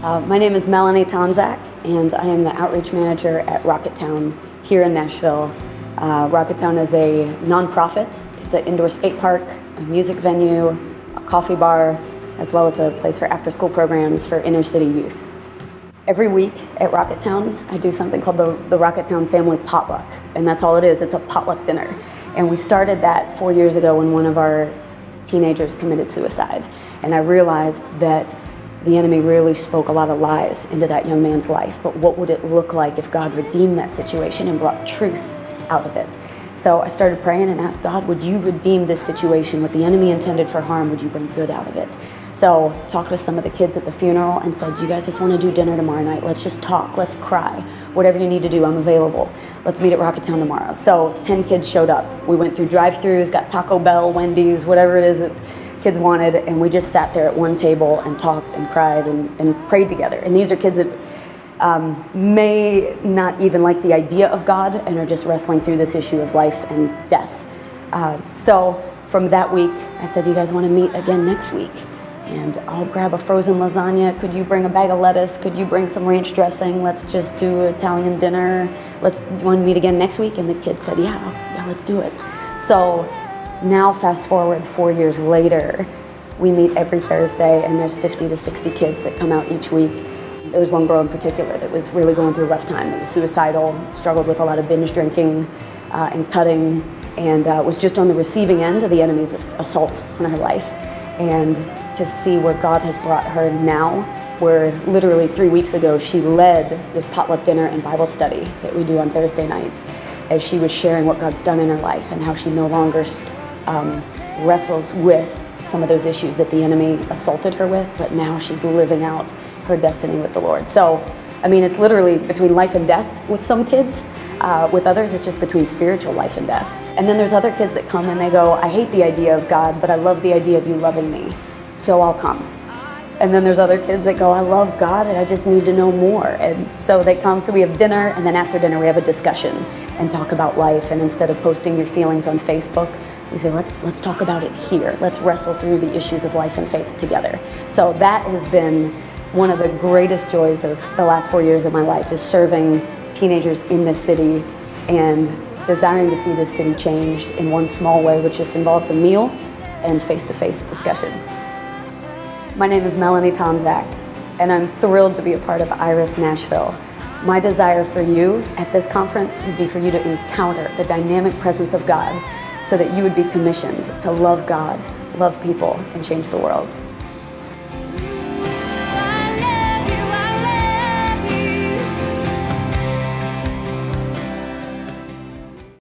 My name is Melanie Tomczak, and I am the outreach manager at Rocketown here in Nashville. Rocketown is a nonprofit. It's an indoor skate park, a music venue, a coffee bar, as well as a place for after-school programs for inner-city youth. Every week at Rocketown, I do something called the Rocketown Family Potluck, and that's all it is. It's a potluck dinner. And we started that 4 years ago when one of our teenagers committed suicide. And I realized that the enemy really spoke a lot of lies into that young man's life. But what would it look like if God redeemed that situation and brought truth out of it? So I started praying and asked God, would you redeem this situation? What the enemy intended for harm, would you bring good out of it? So talked to some of the kids at the funeral and said, you guys just want to do dinner tomorrow night? Let's just talk, let's cry. Whatever you need to do, I'm available. Let's meet at Rocketown tomorrow. So 10 kids showed up. We went through drive-thrus, got Taco Bell, Wendy's, whatever it is that kids wanted, and we just sat there at one table and talked and cried and prayed together. And these are kids that may not even like the idea of God and are just wrestling through this issue of life and death. So from that week, I said, you guys want to meet again next week? And I'll grab a frozen lasagna. Could you bring a bag of lettuce? Could you bring some ranch dressing? Let's just do Italian dinner. You want to meet again next week? And the kids said, yeah, let's do it. So now fast forward 4 years later, we meet every Thursday, and there's 50 to 60 kids that come out each week. There was one girl in particular that was really going through a rough time. That was suicidal, struggled with a lot of binge drinking and cutting, and was just on the receiving end of the enemy's assault on her life. And to see where God has brought her now, where literally 3 weeks ago she led this potluck dinner and Bible study that we do on Thursday nights, as she was sharing what God's done in her life and how she no longer wrestles with some of those issues that the enemy assaulted her with, but now she's living out her destiny with the Lord. So, I mean, it's literally between life and death with some kids. With others, it's just between spiritual life and death. And then there's other kids that come and they go, I hate the idea of God, but I love the idea of you loving me, so I'll come. And then there's other kids that go, I love God and I just need to know more. And so they come, so we have dinner, and then after dinner we have a discussion and talk about life. And instead of posting your feelings on Facebook, we say, let's talk about it here. Let's wrestle through the issues of life and faith together. So that has been one of the greatest joys of the last 4 years of my life, is serving teenagers in this city and desiring to see this city changed in one small way, which just involves a meal and face-to-face discussion. My name is Melanie Tomczak, and I'm thrilled to be a part of Iris Nashville. My desire for you at this conference would be for you to encounter the dynamic presence of God, so that you would be commissioned to love God, love people, and change the world.